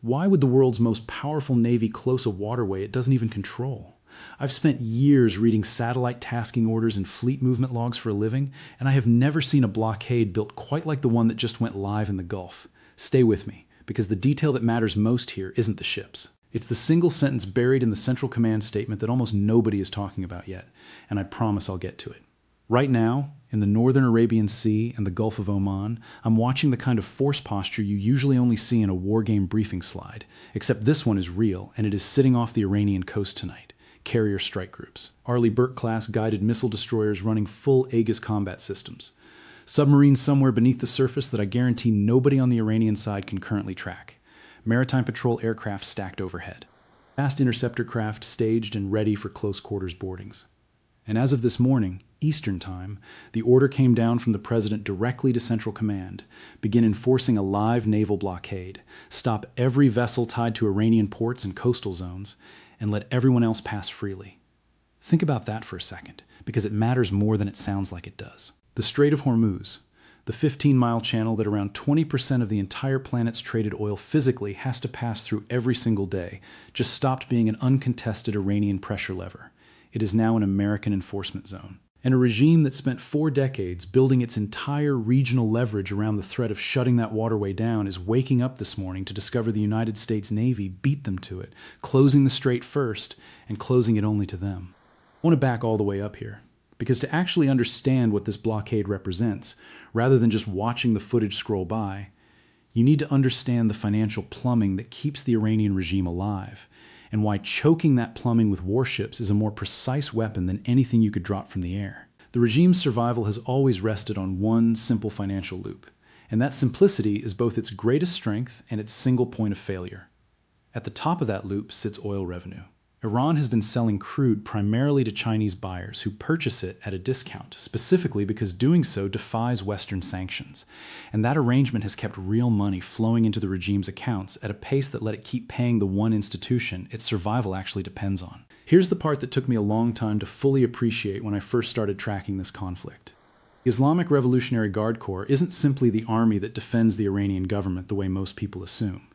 Why would the world's most powerful navy close a waterway it doesn't even control? I've spent years reading satellite tasking orders and fleet movement logs for a living, and I have never seen a blockade built quite like the one that just went live in the Gulf. Stay with me, because the detail that matters most here isn't the ships. It's the single sentence buried in the Central Command statement that almost nobody is talking about yet, and I promise I'll get to it. Right now, in the northern Arabian Sea and the Gulf of Oman, I'm watching the kind of force posture you usually only see in a wargame briefing slide, except this one is real, and it is sitting off the Iranian coast tonight. Carrier strike groups. Arleigh Burke-class guided missile destroyers running full Aegis combat systems. Submarines somewhere beneath the surface that I guarantee nobody on the Iranian side can currently track. Maritime patrol aircraft stacked overhead. Fast interceptor craft staged and ready for close quarters boardings. And as of this morning, Eastern Time, the order came down from the President directly to Central Command: begin enforcing a live naval blockade, stop every vessel tied to Iranian ports and coastal zones, and let everyone else pass freely. Think about that for a second, because it matters more than it sounds like it does. The Strait of Hormuz, the 15-mile channel that around 20% of the entire planet's traded oil physically has to pass through every single day, just stopped being an uncontested Iranian pressure lever. It is now an American enforcement zone. And a regime that spent 4 decades building its entire regional leverage around the threat of shutting that waterway down is waking up this morning to discover the United States Navy beat them to it, closing the strait first and closing it only to them. I want to back all the way up here, because to actually understand what this blockade represents, rather than just watching the footage scroll by, you need to understand the financial plumbing that keeps the Iranian regime alive, and why choking that plumbing with warships is a more precise weapon than anything you could drop from the air. The regime's survival has always rested on one simple financial loop, and that simplicity is both its greatest strength and its single point of failure. At the top of that loop sits oil revenue. Iran has been selling crude primarily to Chinese buyers who purchase it at a discount, specifically because doing so defies Western sanctions. And that arrangement has kept real money flowing into the regime's accounts at a pace that let it keep paying the one institution its survival actually depends on. Here's the part that took me a long time to fully appreciate when I first started tracking this conflict. The Islamic Revolutionary Guard Corps isn't simply the army that defends the Iranian government the way most people assume.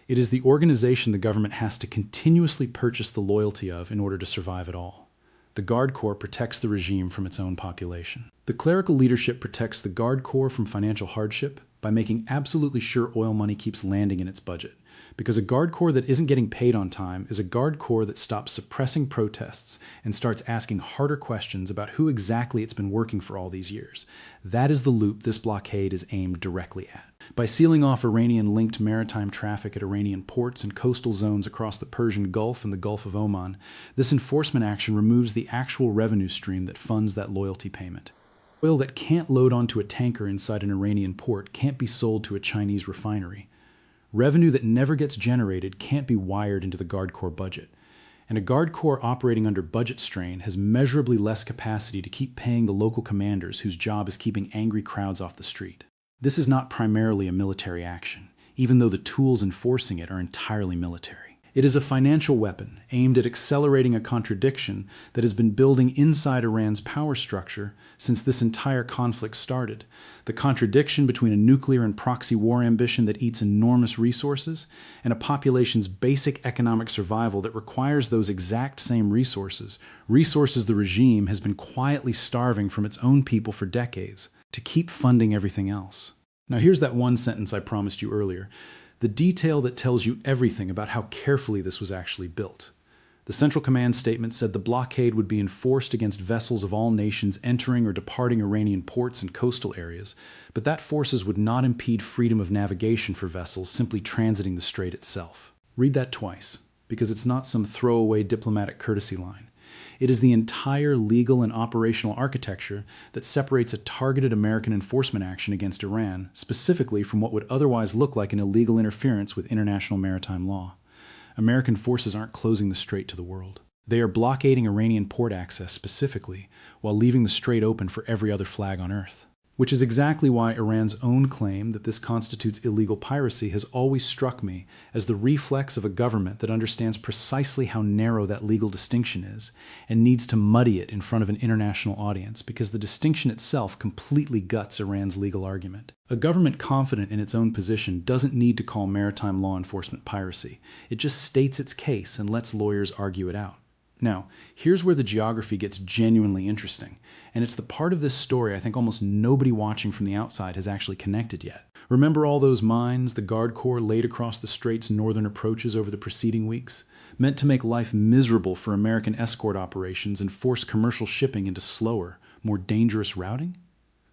It is the organization the government has to continuously purchase the loyalty of in order to survive at all. The Guard Corps protects the regime from its own population. The clerical leadership protects the Guard Corps from financial hardship by making absolutely sure oil money keeps landing in its budget. Because a Guard Corps that isn't getting paid on time is a Guard Corps that stops suppressing protests and starts asking harder questions about who exactly it's been working for all these years. That is the loop this blockade is aimed directly at. By sealing off Iranian-linked maritime traffic at Iranian ports and coastal zones across the Persian Gulf and the Gulf of Oman, this enforcement action removes the actual revenue stream that funds that loyalty payment. Oil that can't load onto a tanker inside an Iranian port can't be sold to a Chinese refinery. Revenue that never gets generated can't be wired into the Guard Corps budget. And a Guard Corps operating under budget strain has measurably less capacity to keep paying the local commanders whose job is keeping angry crowds off the street. This is not primarily a military action, even though the tools enforcing it are entirely military. It is a financial weapon aimed at accelerating a contradiction that has been building inside Iran's power structure since this entire conflict started. The contradiction between a nuclear and proxy war ambition that eats enormous resources and a population's basic economic survival that requires those exact same resources the regime has been quietly starving from its own people for decades, to keep funding everything else. Now here's that one sentence I promised you earlier. The detail that tells you everything about how carefully this was actually built. The Central Command statement said the blockade would be enforced against vessels of all nations entering or departing Iranian ports and coastal areas, but that forces would not impede freedom of navigation for vessels simply transiting the strait itself. Read that twice, because it's not some throwaway diplomatic courtesy line. It is the entire legal and operational architecture that separates a targeted American enforcement action against Iran, specifically from what would otherwise look like an illegal interference with international maritime law. American forces aren't closing the strait to the world. They are blockading Iranian port access specifically, while leaving the strait open for every other flag on Earth. Which is exactly why Iran's own claim that this constitutes illegal piracy has always struck me as the reflex of a government that understands precisely how narrow that legal distinction is and needs to muddy it in front of an international audience because the distinction itself completely guts Iran's legal argument. A government confident in its own position doesn't need to call maritime law enforcement piracy. It just states its case and lets lawyers argue it out. Now, here's where the geography gets genuinely interesting, and it's the part of this story I think almost nobody watching from the outside has actually connected yet. Remember all those mines the Guard Corps laid across the Strait's northern approaches over the preceding weeks, meant to make life miserable for American escort operations and force commercial shipping into slower, more dangerous routing?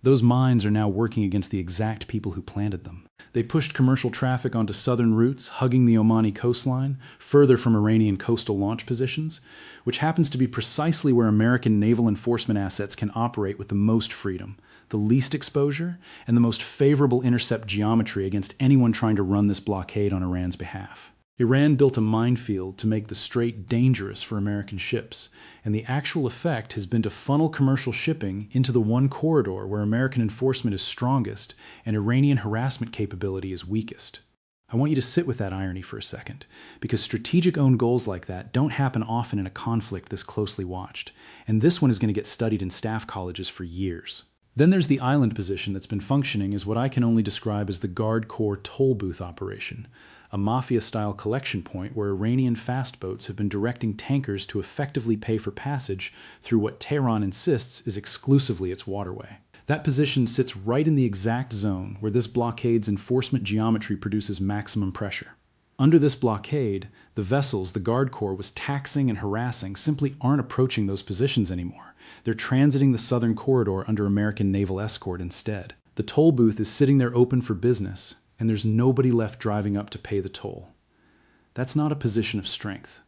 Those mines are now working against the exact people who planted them. They pushed commercial traffic onto southern routes, hugging the Omani coastline, further from Iranian coastal launch positions, which happens to be precisely where American naval enforcement assets can operate with the most freedom, the least exposure, and the most favorable intercept geometry against anyone trying to run this blockade on Iran's behalf. Iran built a minefield to make the Strait dangerous for American ships, and the actual effect has been to funnel commercial shipping into the one corridor where American enforcement is strongest and Iranian harassment capability is weakest. I want you to sit with that irony for a second, because strategic own goals like that don't happen often in a conflict this closely watched, and this one is going to get studied in staff colleges for years. Then there's the island position that's been functioning as what I can only describe as the Guard Corps toll booth operation, a mafia-style collection point where Iranian fast boats have been directing tankers to effectively pay for passage through what Tehran insists is exclusively its waterway. That position sits right in the exact zone where this blockade's enforcement geometry produces maximum pressure. Under this blockade, the vessels the Guard Corps was taxing and harassing simply aren't approaching those positions anymore. They're transiting the southern corridor under American naval escort instead. The toll booth is sitting there open for business, and there's nobody left driving up to pay the toll. That's not a position of strength.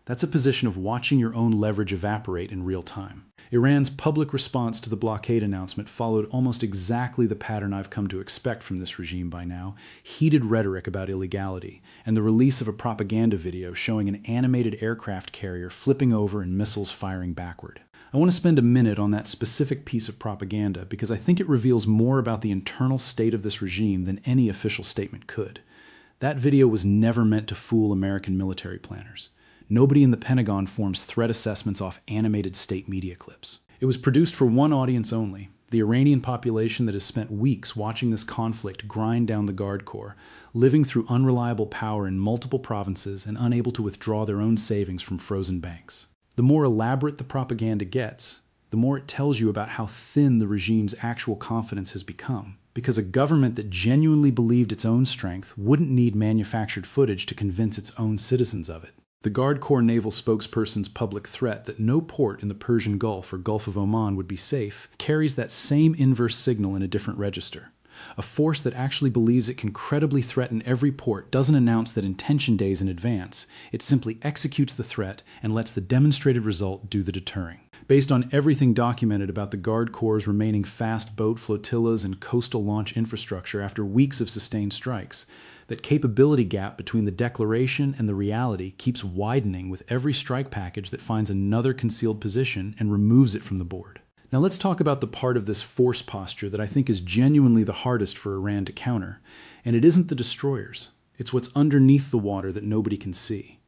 That's a position of watching your own leverage evaporate in real time. Iran's public response to the blockade announcement followed almost exactly the pattern I've come to expect from this regime by now: heated rhetoric about illegality, and the release of a propaganda video showing an animated aircraft carrier flipping over and missiles firing backward. I want to spend a minute on that specific piece of propaganda because I think it reveals more about the internal state of this regime than any official statement could. That video was never meant to fool American military planners. Nobody in the Pentagon forms threat assessments off animated state media clips. It was produced for one audience only: the Iranian population that has spent weeks watching this conflict grind down the Guard Corps, living through unreliable power in multiple provinces and unable to withdraw their own savings from frozen banks. The more elaborate the propaganda gets, the more it tells you about how thin the regime's actual confidence has become, because a government that genuinely believed its own strength wouldn't need manufactured footage to convince its own citizens of it. The Guard Corps naval spokesperson's public threat that no port in the Persian Gulf or Gulf of Oman would be safe carries that same inverse signal in a different register. A force that actually believes it can credibly threaten every port doesn't announce that intention days in advance. It simply executes the threat and lets the demonstrated result do the deterring. Based on everything documented about the Guard Corps' remaining fast boat flotillas and coastal launch infrastructure after weeks of sustained strikes, that capability gap between the declaration and the reality keeps widening with every strike package that finds another concealed position and removes it from the board. Now let's talk about the part of this force posture that I think is genuinely the hardest for Iran to counter, and it isn't the destroyers. It's what's underneath the water that nobody can see.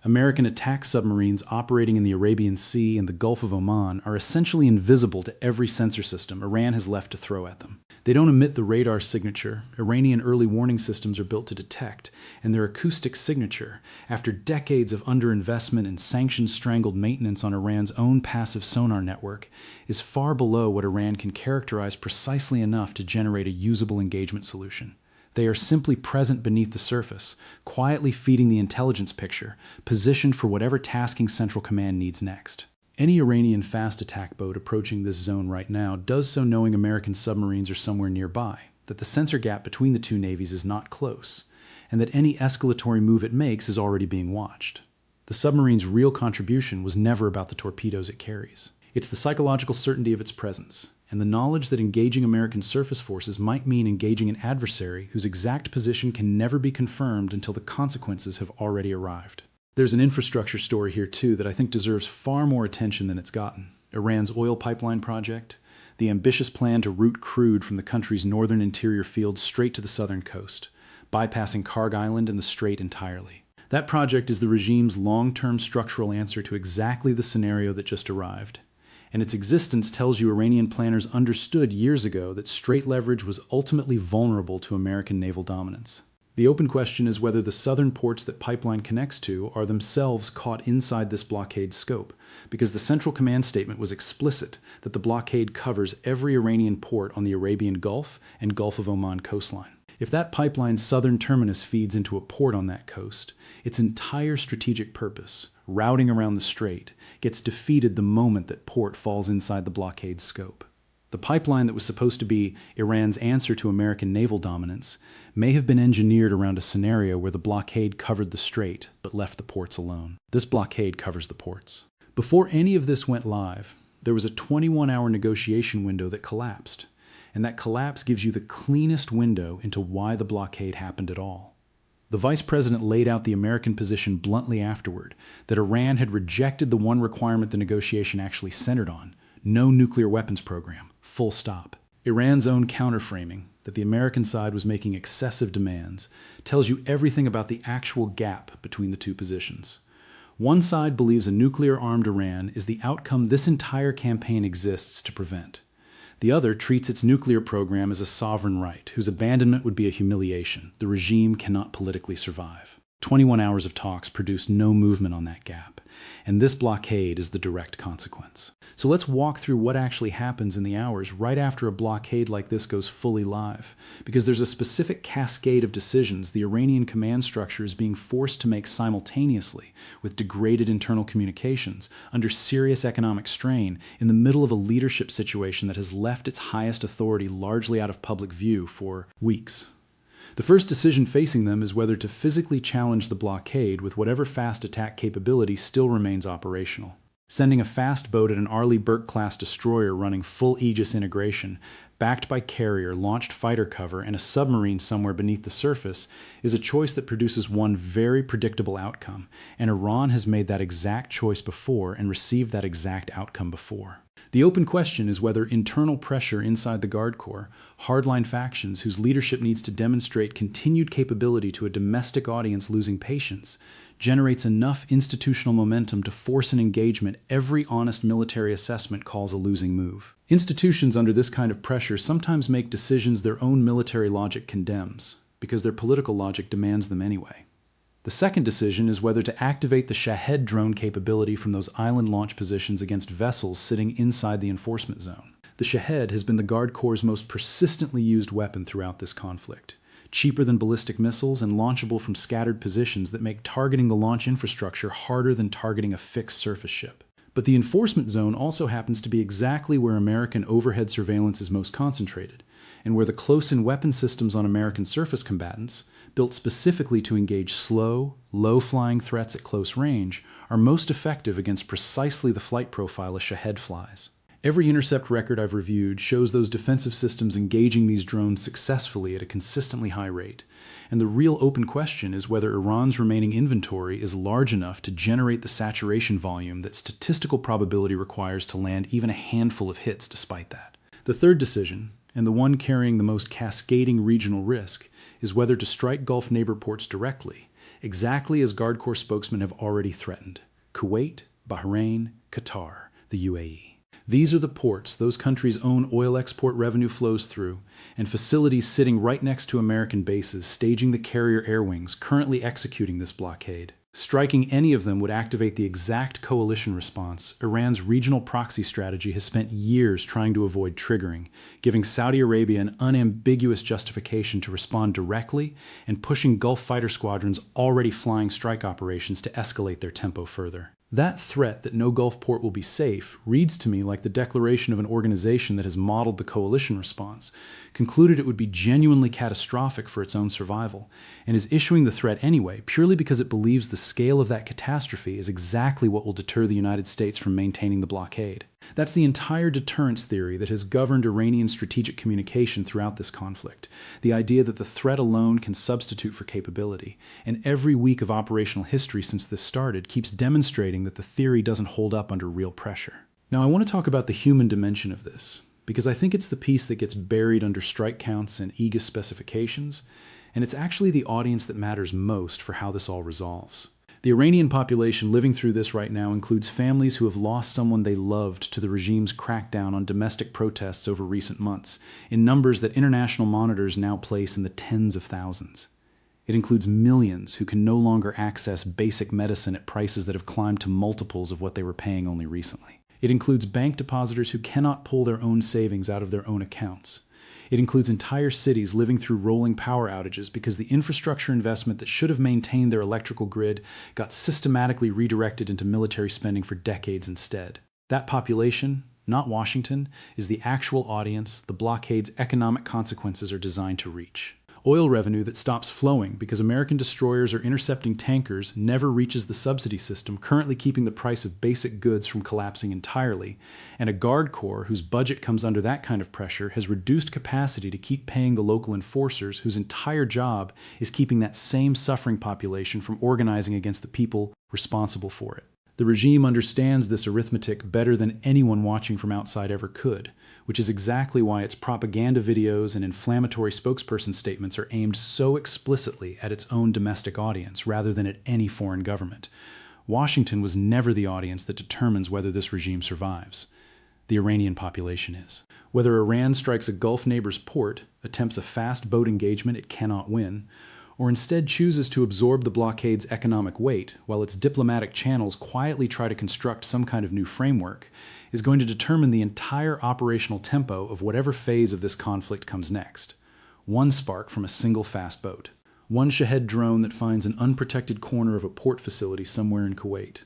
American attack submarines operating in the Arabian Sea and the Gulf of Oman are essentially invisible to every sensor system Iran has left to throw at them. They don't emit the radar signature Iranian early warning systems are built to detect, and their acoustic signature, after decades of underinvestment and sanction-strangled maintenance on Iran's own passive sonar network, is far below what Iran can characterize precisely enough to generate a usable engagement solution. They are simply present beneath the surface, quietly feeding the intelligence picture, positioned for whatever tasking Central Command needs next. Any Iranian fast attack boat approaching this zone right now does so knowing American submarines are somewhere nearby, that the sensor gap between the two navies is not close, and that any escalatory move it makes is already being watched. The submarine's real contribution was never about the torpedoes it carries. It's the psychological certainty of its presence, and the knowledge that engaging American surface forces might mean engaging an adversary whose exact position can never be confirmed until the consequences have already arrived. There's an infrastructure story here too that I think deserves far more attention than it's gotten. Iran's oil pipeline project, the ambitious plan to route crude from the country's northern interior fields straight to the southern coast, bypassing Karg Island and the Strait entirely. That project is the regime's long-term structural answer to exactly the scenario that just arrived. And its existence tells you Iranian planners understood years ago that strait leverage was ultimately vulnerable to American naval dominance. The open question is whether the southern ports that pipeline connects to are themselves caught inside this blockade scope, because the Central Command statement was explicit that the blockade covers every Iranian port on the Arabian Gulf and Gulf of Oman coastline. If that pipeline's southern terminus feeds into a port on that coast, its entire strategic purpose, routing around the strait, gets defeated the moment that port falls inside the blockade scope. The pipeline that was supposed to be Iran's answer to American naval dominance may have been engineered around a scenario where the blockade covered the strait but left the ports alone. This blockade covers the ports. Before any of this went live, there was a 21-hour negotiation window that collapsed, and that collapse gives you the cleanest window into why the blockade happened at all. The vice president laid out the American position bluntly afterward, that Iran had rejected the one requirement the negotiation actually centered on: no nuclear weapons program, full stop. Iran's own counterframing, that the American side was making excessive demands, tells you everything about the actual gap between the two positions. One side believes a nuclear-armed Iran is the outcome this entire campaign exists to prevent. The other treats its nuclear program as a sovereign right, whose abandonment would be a humiliation. The regime cannot politically survive. 21 hours of talks produced no movement on that gap, and this blockade is the direct consequence. So let's walk through what actually happens in the hours right after a blockade like this goes fully live, because there's a specific cascade of decisions the Iranian command structure is being forced to make simultaneously, with degraded internal communications, under serious economic strain, in the middle of a leadership situation that has left its highest authority largely out of public view for weeks. The first decision facing them is whether to physically challenge the blockade with whatever fast attack capability still remains operational. Sending a fast boat at an Arleigh Burke-class destroyer running full Aegis integration, backed by carrier, launched fighter cover, and a submarine somewhere beneath the surface is a choice that produces one very predictable outcome, and Iran has made that exact choice before and received that exact outcome before. The open question is whether internal pressure inside the Guard Corps, hardline factions whose leadership needs to demonstrate continued capability to a domestic audience losing patience, generates enough institutional momentum to force an engagement every honest military assessment calls a losing move. Institutions under this kind of pressure sometimes make decisions their own military logic condemns, because their political logic demands them anyway. The second decision is whether to activate the Shahed drone capability from those island launch positions against vessels sitting inside the enforcement zone. The Shahed has been the Guard Corps' most persistently used weapon throughout this conflict, cheaper than ballistic missiles and launchable from scattered positions that make targeting the launch infrastructure harder than targeting a fixed surface ship. But the enforcement zone also happens to be exactly where American overhead surveillance is most concentrated, and where the close-in weapon systems on American surface combatants, built specifically to engage slow, low-flying threats at close range, are most effective against precisely the flight profile a Shahed flies. Every intercept record I've reviewed shows those defensive systems engaging these drones successfully at a consistently high rate, and the real open question is whether Iran's remaining inventory is large enough to generate the saturation volume that statistical probability requires to land even a handful of hits despite that. The third decision, and the one carrying the most cascading regional risk, is whether to strike Gulf neighbor ports directly, exactly as Guard Corps spokesmen have already threatened: Kuwait, Bahrain, Qatar, the UAE. These are the ports those countries' own oil export revenue flows through, and facilities sitting right next to American bases staging the carrier air wings currently executing this blockade. Striking any of them would activate the exact coalition response Iran's regional proxy strategy has spent years trying to avoid triggering, giving Saudi Arabia an unambiguous justification to respond directly and pushing Gulf fighter squadrons already flying strike operations to escalate their tempo further. That threat that no Gulf port will be safe reads to me like the declaration of an organization that has modeled the coalition response, concluded it would be genuinely catastrophic for its own survival, and is issuing the threat anyway, purely because it believes the scale of that catastrophe is exactly what will deter the United States from maintaining the blockade. That's the entire deterrence theory that has governed Iranian strategic communication throughout this conflict, the idea that the threat alone can substitute for capability, and every week of operational history since this started keeps demonstrating that the theory doesn't hold up under real pressure. Now, I want to talk about the human dimension of this, because I think it's the piece that gets buried under strike counts and Aegis specifications, and it's actually the audience that matters most for how this all resolves. The Iranian population living through this right now includes families who have lost someone they loved to the regime's crackdown on domestic protests over recent months, in numbers that international monitors now place in the tens of thousands. It includes millions who can no longer access basic medicine at prices that have climbed to multiples of what they were paying only recently. It includes bank depositors who cannot pull their own savings out of their own accounts. It includes entire cities living through rolling power outages because the infrastructure investment that should have maintained their electrical grid got systematically redirected into military spending for decades instead. That population, not Washington, is the actual audience the blockade's economic consequences are designed to reach. Oil revenue that stops flowing because American destroyers are intercepting tankers never reaches the subsidy system, currently keeping the price of basic goods from collapsing entirely, and a Guard Corps whose budget comes under that kind of pressure has reduced capacity to keep paying the local enforcers whose entire job is keeping that same suffering population from organizing against the people responsible for it. The regime understands this arithmetic better than anyone watching from outside ever could, which is exactly why its propaganda videos and inflammatory spokesperson statements are aimed so explicitly at its own domestic audience rather than at any foreign government. Washington was never the audience that determines whether this regime survives. The Iranian population is. Whether Iran strikes a Gulf neighbor's port, attempts a fast boat engagement it cannot win, or instead chooses to absorb the blockade's economic weight while its diplomatic channels quietly try to construct some kind of new framework, is going to determine the entire operational tempo of whatever phase of this conflict comes next. One spark from a single fast boat. One Shahed drone that finds an unprotected corner of a port facility somewhere in Kuwait.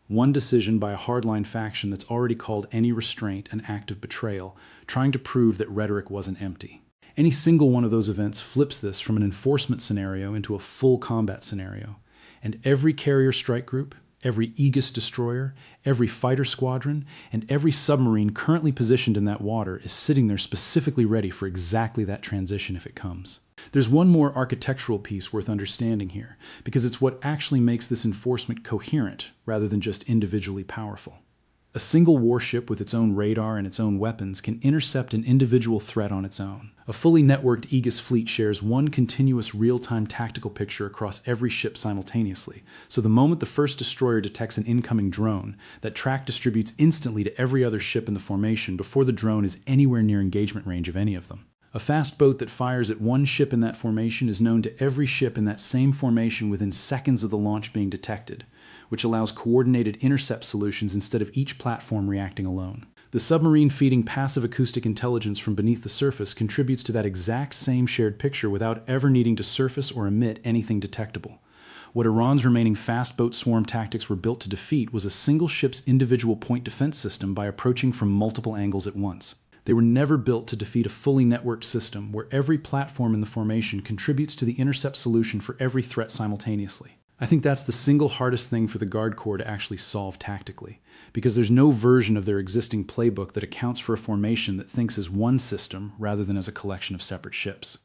One decision by a hardline faction that's already called any restraint an act of betrayal, trying to prove that rhetoric wasn't empty. Any single one of those events flips this from an enforcement scenario into a full combat scenario. And every carrier strike group, every Aegis destroyer, every fighter squadron, and every submarine currently positioned in that water is sitting there specifically ready for exactly that transition if it comes. There's one more architectural piece worth understanding here, because it's what actually makes this enforcement coherent rather than just individually powerful. A single warship with its own radar and its own weapons can intercept an individual threat on its own. A fully networked Aegis fleet shares one continuous real-time tactical picture across every ship simultaneously, so the moment the first destroyer detects an incoming drone, that track distributes instantly to every other ship in the formation before the drone is anywhere near engagement range of any of them. A fast boat that fires at one ship in that formation is known to every ship in that same formation within seconds of the launch being detected, which allows coordinated intercept solutions instead of each platform reacting alone. The submarine feeding passive acoustic intelligence from beneath the surface contributes to that exact same shared picture without ever needing to surface or emit anything detectable. What Iran's remaining fast boat swarm tactics were built to defeat was a single ship's individual point defense system by approaching from multiple angles at once. They were never built to defeat a fully networked system where every platform in the formation contributes to the intercept solution for every threat simultaneously. I think that's the single hardest thing for the Guard Corps to actually solve tactically, because there's no version of their existing playbook that accounts for a formation that thinks as one system rather than as a collection of separate ships.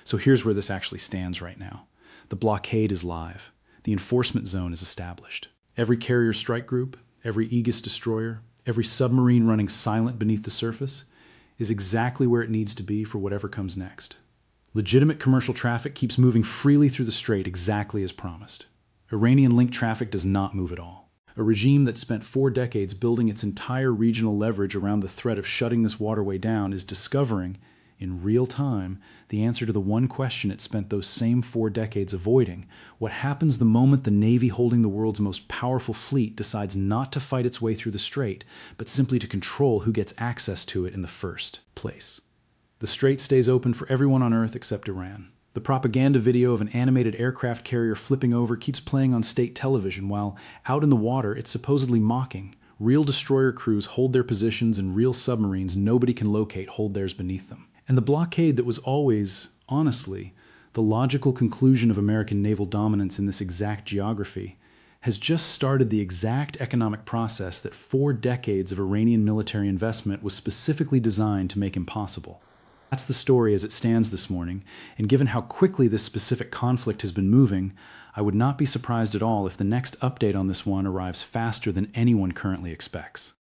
So here's where this actually stands right now. The blockade is live. The enforcement zone is established. Every carrier strike group, every Aegis destroyer, every submarine running silent beneath the surface is exactly where it needs to be for whatever comes next. Legitimate commercial traffic keeps moving freely through the strait exactly as promised. Iranian linked traffic does not move at all. A regime that spent 4 decades building its entire regional leverage around the threat of shutting this waterway down is discovering, in real time, the answer to the one question it spent those same 4 decades avoiding: what happens the moment the navy holding the world's most powerful fleet decides not to fight its way through the strait, but simply to control who gets access to it in the first place. The strait stays open for everyone on Earth except Iran. The propaganda video of an animated aircraft carrier flipping over keeps playing on state television while, out in the water, it's supposedly mocking. Real destroyer crews hold their positions and real submarines nobody can locate hold theirs beneath them. And the blockade that was always, honestly, the logical conclusion of American naval dominance in this exact geography has just started the exact economic process that 4 decades of Iranian military investment was specifically designed to make impossible. That's the story as it stands this morning, and given how quickly this specific conflict has been moving, I would not be surprised at all if the next update on this one arrives faster than anyone currently expects.